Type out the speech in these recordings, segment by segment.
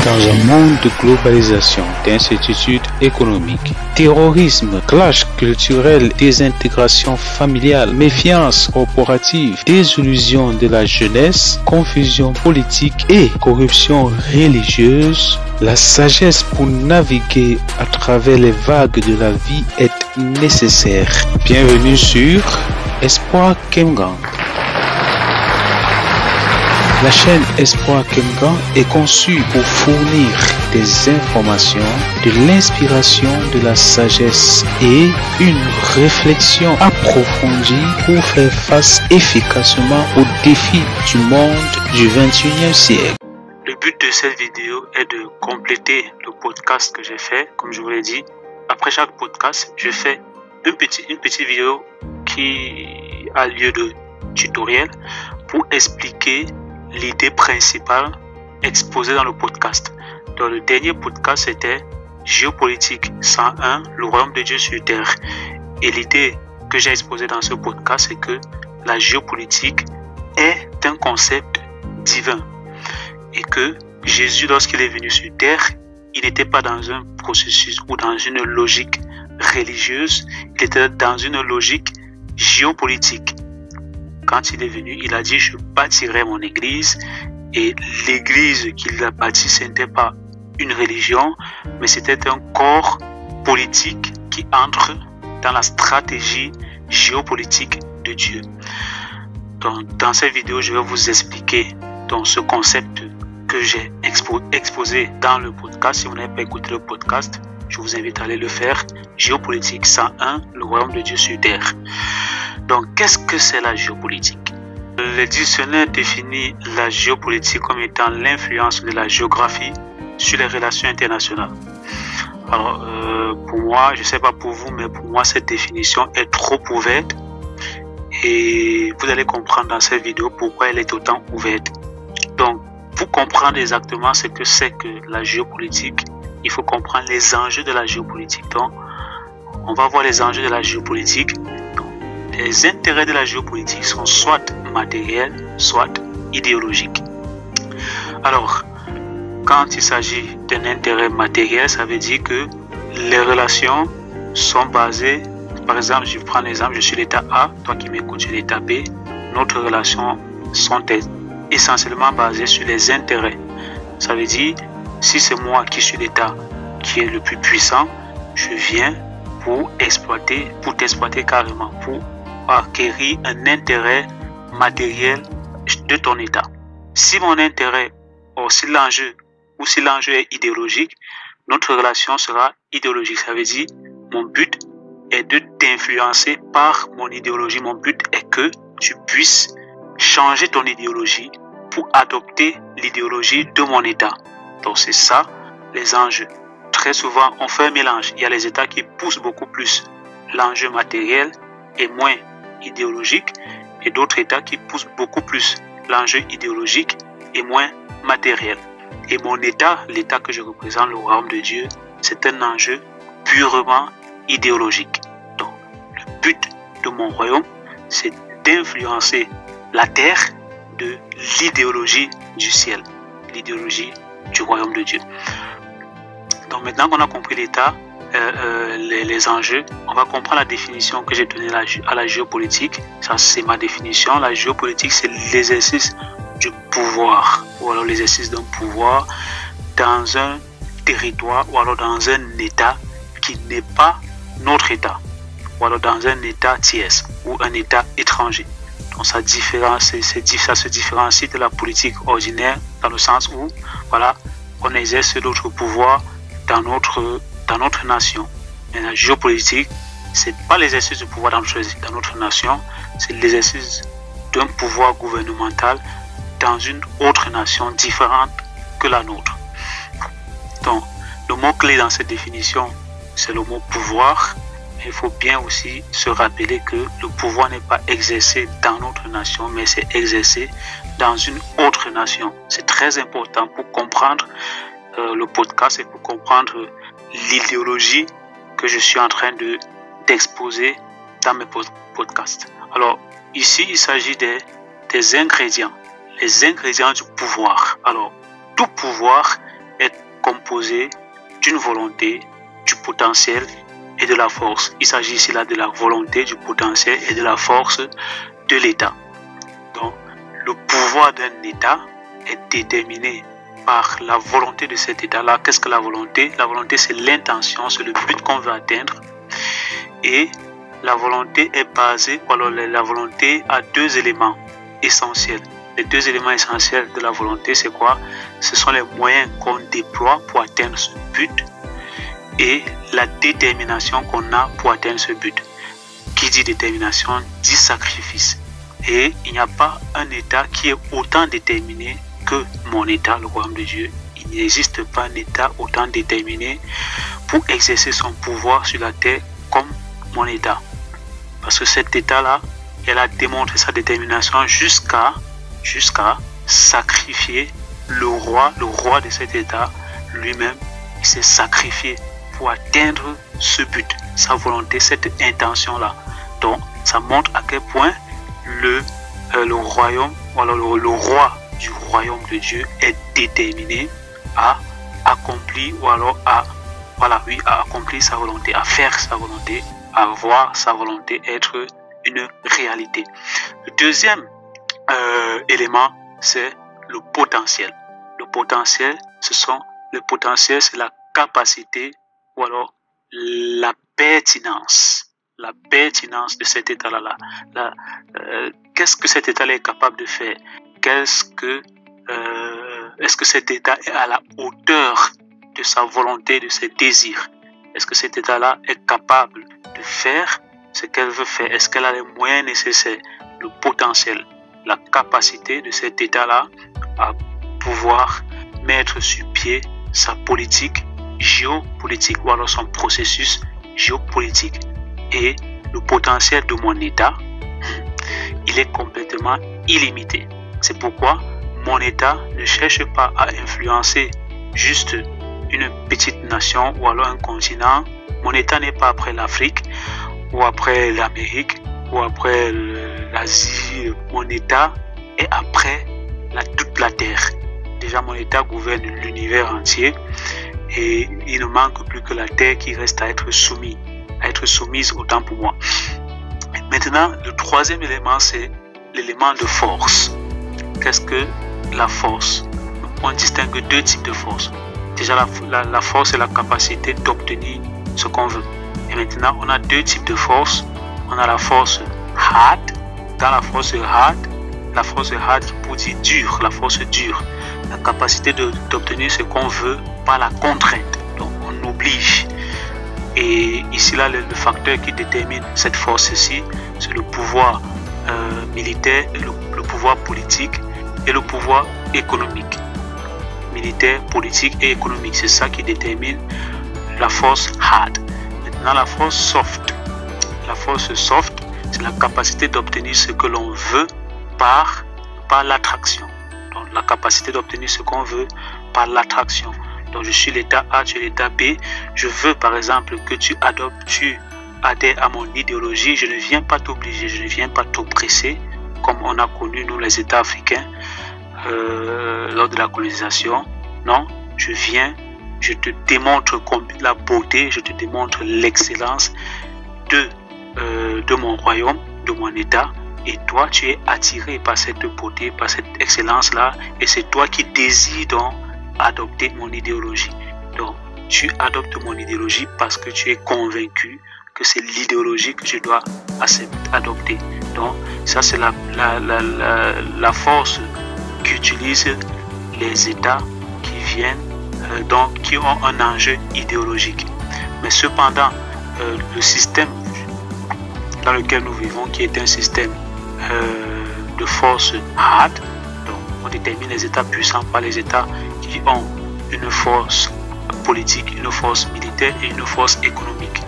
Dans un monde de globalisation, d'incertitude économique, terrorisme, clash culturel, désintégration familiale, méfiance corporative, désillusion de la jeunesse, confusion politique et corruption religieuse, la sagesse pour naviguer à travers les vagues de la vie est nécessaire. Bienvenue sur Espoir Kemgang. La chaîne Espoir Kemgang est conçue pour fournir des informations, de l'inspiration, de la sagesse et une réflexion approfondie pour faire face efficacement aux défis du monde du 21e siècle. Le but de cette vidéo est de compléter le podcast que j'ai fait. Comme je vous l'ai dit, après chaque podcast, je fais une petite vidéo qui a lieu de tutoriel pour expliquer l'idée principale exposée dans le podcast. Dans le dernier podcast, c'était Géopolitique 101, le royaume de Dieu sur terre. Et l'idée que j'ai exposée dans ce podcast, c'est que la géopolitique est un concept divin. Et que Jésus, lorsqu'il est venu sur terre, il n'était pas dans un processus ou dans une logique religieuse, il était dans une logique géopolitique. Quand il est venu, il a dit « Je bâtirai mon église » et l'église qu'il a bâtie, ce n'était pas une religion, mais c'était un corps politique qui entre dans la stratégie géopolitique de Dieu. Donc, dans cette vidéo, je vais vous expliquer ce concept que j'ai exposé dans le podcast. Si vous n'avez pas écouté le podcast, je vous invite à aller le faire. Géopolitique 101, le royaume de Dieu sur terre. Donc, qu'est-ce que c'est la géopolitique? Le dictionnaire définit la géopolitique comme étant l'influence de la géographie sur les relations internationales. Alors, pour moi, je ne sais pas pour vous, mais pour moi, cette définition est trop ouverte. Et vous allez comprendre dans cette vidéo pourquoi elle est autant ouverte. Donc, pour comprendre exactement ce que c'est que la géopolitique, il faut comprendre les enjeux de la géopolitique. Donc, on va voir les enjeux de la géopolitique. Les intérêts de la géopolitique sont soit matériels, soit idéologiques. Alors, quand il s'agit d'un intérêt matériel, ça veut dire que les relations sont basées, par exemple, je prends l'exemple, je suis l'état A, toi qui m'écoutes, je suis l'état B. Nos relations sont essentiellement basées sur les intérêts. Ça veut dire, si c'est moi qui suis l'état qui est le plus puissant, je viens pour t'exploiter carrément, pour acquérir un intérêt matériel de ton état. Si mon intérêt, si l'enjeu est idéologique, notre relation sera idéologique. Ça veut dire, mon but est de t'influencer par mon idéologie. Mon but est que tu puisses changer ton idéologie pour adopter l'idéologie de mon état. Donc c'est ça les enjeux. Très souvent, on fait un mélange. Il y a les états qui poussent beaucoup plus l'enjeu matériel et moins idéologique, et d'autres états qui poussent beaucoup plus l'enjeu idéologique et moins matériel. Et mon état, l'état que je représente, le royaume de Dieu, c'est un enjeu purement idéologique. Donc, le but de mon royaume, c'est d'influencer la terre de l'idéologie du ciel, l'idéologie du royaume de Dieu. Donc maintenant qu'on a compris l'état, les enjeux, on va comprendre la définition que j'ai donnée à la géopolitique. Ça, c'est ma définition. La géopolitique, c'est l'exercice du pouvoir, ou alors l'exercice d'un pouvoir dans un territoire, ou alors dans un état qui n'est pas notre état, ou alors dans un état tiers, ou un état étranger. Donc ça se différencie de la politique ordinaire, dans le sens où, voilà, on exerce notre pouvoir dans notre nation. Mais la géopolitique, c'est pas l'exercice du pouvoir dans notre nation, c'est l'exercice d'un pouvoir gouvernemental dans une autre nation différente que la nôtre. Donc, le mot-clé dans cette définition, c'est le mot pouvoir. Il faut bien aussi se rappeler que le pouvoir n'est pas exercé dans notre nation, mais c'est exercé dans une autre nation. C'est très important pour comprendre le podcast et pour comprendre l'idéologie que je suis en train d'exposer dans mes podcasts. Alors, ici, il s'agit des ingrédients, les ingrédients du pouvoir. Alors, tout pouvoir est composé d'une volonté, du potentiel et de la force. Il s'agit ici là de la volonté, du potentiel et de la force de l'État. Donc, le pouvoir d'un État est déterminé par la volonté de cet État-là. Qu'est-ce que la volonté? La volonté, c'est l'intention, c'est le but qu'on veut atteindre. Et la volonté est basée, alors la volonté a deux éléments essentiels. Les deux éléments essentiels de la volonté, c'est quoi? Ce sont les moyens qu'on déploie pour atteindre ce but et la détermination qu'on a pour atteindre ce but. Qui dit détermination dit sacrifice. Et il n'y a pas un État qui est autant déterminé que mon État, le royaume de Dieu. Il n'existe pas un État autant déterminé pour exercer son pouvoir sur la terre comme mon État. Parce que cet État-là, elle a démontré sa détermination jusqu'à sacrifier le roi de cet État lui-même. Il s'est sacrifié pour atteindre ce but, sa volonté, cette intention-là. Donc, ça montre à quel point le royaume, ou alors le roi du royaume de Dieu est déterminé à accomplir, ou alors à accomplir sa volonté, à faire sa volonté, à voir sa volonté être une réalité. Le deuxième élément, c'est le potentiel. Le potentiel, c'est la capacité ou alors la pertinence de cet état-là. Qu'est-ce que cet état-là est capable de faire? Est-ce que cet état est à la hauteur de sa volonté, de ses désirs? Est-ce que cet état-là est capable de faire ce qu'elle veut faire? Est-ce qu'elle a les moyens nécessaires, le potentiel, la capacité de cet état-là à pouvoir mettre sur pied sa politique géopolitique ou alors son processus géopolitique? Et le potentiel de mon État, il est complètement illimité. C'est pourquoi mon État ne cherche pas à influencer juste une petite nation ou alors un continent. Mon État n'est pas après l'Afrique ou après l'Amérique ou après l'Asie. Mon État est après toute la terre. Déjà, mon État gouverne l'univers entier et il ne manque plus que la terre qui reste à être soumise autant pour moi. Maintenant, le troisième élément, c'est l'élément de force. Qu'est-ce que la force? On distingue deux types de force. Déjà, la force est la capacité d'obtenir ce qu'on veut. Et maintenant, on a deux types de force. On a la force hard. Dans la force hard pour dire dur, la force dure. La capacité d'obtenir ce qu'on veut par la contrainte. Donc, on oblige. Et ici, là, le facteur qui détermine cette force-ci, c'est le pouvoir militaire, le pouvoir politique et le pouvoir économique. Militaire, politique et économique, c'est ça qui détermine la force hard. Maintenant, la force soft. La force soft, c'est la capacité d'obtenir ce que l'on veut par l'attraction. Donc, la capacité d'obtenir ce qu'on veut par l'attraction. Donc, je suis l'état A, tu es l'état B. Je veux, par exemple, que tu adhères à mon idéologie. Je ne viens pas t'obliger, je ne viens pas t'oppresser, comme on a connu, nous, les États africains, lors de la colonisation. Non, je viens, je te démontre la beauté, je te démontre l'excellence de mon royaume, de mon État. Et toi, tu es attiré par cette beauté, par cette excellence-là. Et c'est toi qui désires donc adopter mon idéologie. Donc, tu adoptes mon idéologie parce que tu es convaincu que c'est l'idéologie que je dois adopter. Donc, ça, c'est la force qu'utilisent les États qui viennent, qui ont un enjeu idéologique. Mais cependant, le système dans lequel nous vivons, qui est un système de force hard, donc on détermine les États puissants par les États qui ont une force politique, une force militaire et une force économique.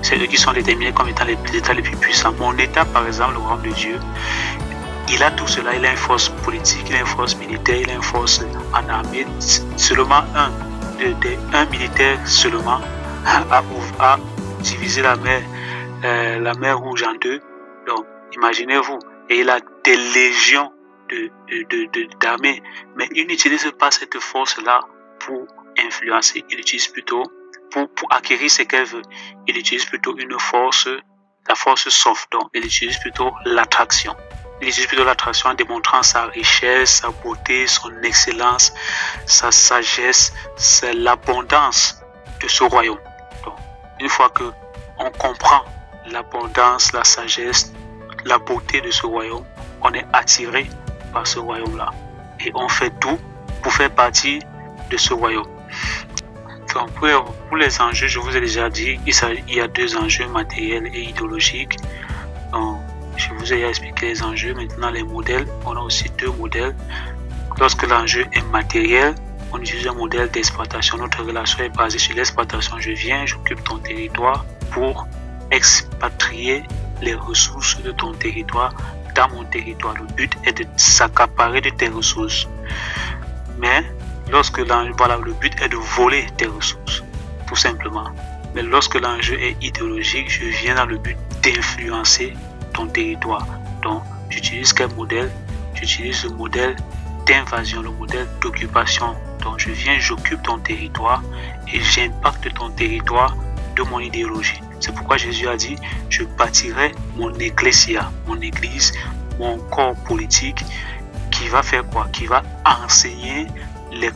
C'est eux qui sont déterminés comme étant les États les plus puissants. Mon État, par exemple, le royaume de Dieu, il a tout cela. Il a une force politique, il a une force militaire, il a une force en armée. Seulement un militaire seulement a divisé la mer Rouge en deux. Donc, imaginez-vous. Et il a des légions d'armées. Mais il n'utilise pas cette force-là pour influencer. Il utilise plutôt pour acquérir ce qu'elle veut. Il utilise plutôt une force, la force soft. Donc, il utilise plutôt l'attraction. Il utilise plutôt l'attraction en démontrant sa richesse, sa beauté, son excellence, sa sagesse, c'est l'abondance de ce royaume. Donc, une fois que on comprend l'abondance, la sagesse, la beauté de ce royaume, on est attiré par ce royaume-là. Et on fait tout pour faire partie de ce royaume. Donc, pour les enjeux, je vous ai déjà dit, il y a 2 enjeux matériels et idéologiques. Donc, je vous ai expliqué les enjeux. Maintenant, les modèles, on a aussi 2 modèles. Lorsque l'enjeu est matériel, on utilise un modèle d'exploitation. Notre relation est basée sur l'exploitation. Je viens, j'occupe ton territoire pour expatrier les ressources de ton territoire dans mon territoire. Le but est de s'accaparer de tes ressources. Mais lorsque le but est de voler tes ressources, tout simplement. Mais lorsque l'enjeu est idéologique, je viens dans le but d'influencer ton territoire. Donc, j'utilise quel modèle? J'utilise le modèle d'invasion, le modèle d'occupation. Donc, je viens, j'occupe ton territoire et j'impacte ton territoire de mon idéologie. C'est pourquoi Jésus a dit, je bâtirai mon ecclésia, mon église, mon corps politique, qui va faire quoi? Qui va enseigner les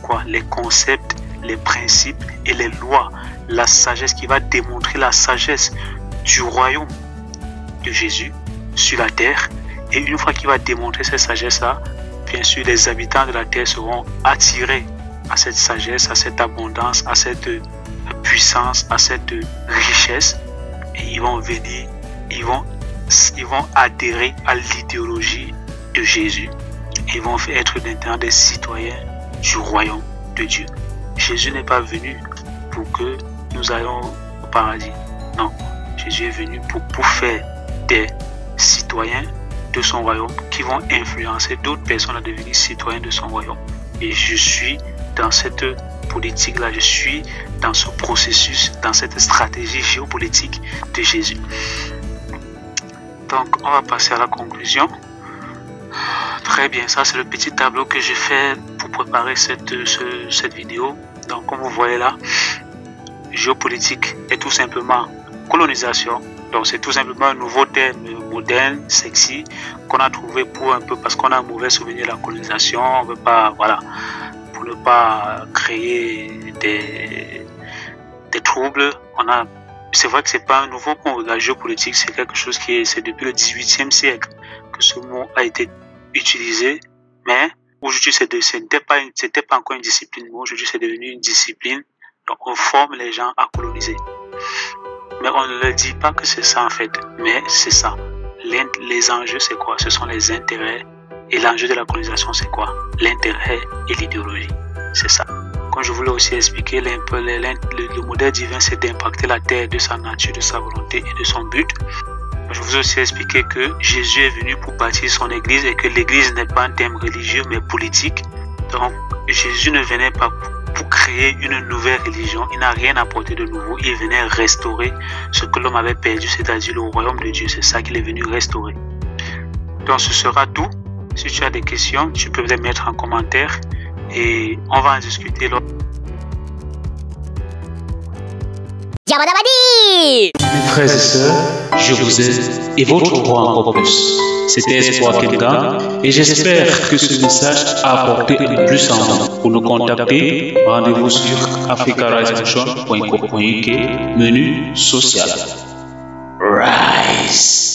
concepts, les principes et les lois, la sagesse, qui va démontrer la sagesse du royaume de Jésus sur la terre. Et une fois qu'il va démontrer cette sagesse-là, bien sûr, les habitants de la terre seront attirés à cette sagesse, à cette abondance, à cette puissance, à cette richesse. Et ils vont venir, ils vont adhérer à l'idéologie de Jésus. Ils vont être maintenant des citoyens du royaume de Dieu. Jésus n'est pas venu pour que nous allions au paradis. Non, Jésus est venu pour faire des citoyens de son royaume qui vont influencer d'autres personnes à devenir citoyens de son royaume. Et je suis dans cette politique-là, je suis dans ce processus, dans cette stratégie géopolitique de Jésus. Donc, on va passer à la conclusion. Très bien, ça c'est le petit tableau que j'ai fait pour préparer cette vidéo. Donc, comme vous voyez là, géopolitique est tout simplement colonisation. Donc, c'est tout simplement un nouveau terme moderne, sexy, qu'on a trouvé pour un peu, parce qu'on a un mauvais souvenir de la colonisation. On veut pas, voilà, pour ne pas créer des troubles. C'est vrai que c'est pas un nouveau mot. La géopolitique, c'est quelque chose c'est depuis le 18e siècle que ce mot a été utilisé, mais aujourd'hui, c'était pas encore une discipline. Aujourd'hui, c'est devenu une discipline. Donc, on forme les gens à coloniser. Mais on ne leur dit pas que c'est ça en fait, mais c'est ça. Les enjeux, c'est quoi? Ce sont les intérêts. Et l'enjeu de la colonisation, c'est quoi? L'intérêt et l'idéologie. C'est ça. Comme je voulais aussi expliquer, le modèle divin, c'est d'impacter la terre de sa nature, de sa volonté et de son but. Je vous ai aussi expliqué que Jésus est venu pour bâtir son église et que l'église n'est pas un terme religieux, mais politique. Donc, Jésus ne venait pas pour créer une nouvelle religion. Il n'a rien apporté de nouveau. Il venait restaurer ce que l'homme avait perdu, c'est-à-dire le royaume de Dieu. C'est ça qu'il est venu restaurer. Donc, ce sera tout. Si tu as des questions, tu peux les mettre en commentaire et on va en discuter. Mes frères et sœurs, je vous aime et votre roi encore plus. C'était Espoir Kenga et j'espère que ce message a apporté un plus en vous. Pour nous contacter, rendez-vous sur africarisation.co.uk, menu social. Rise.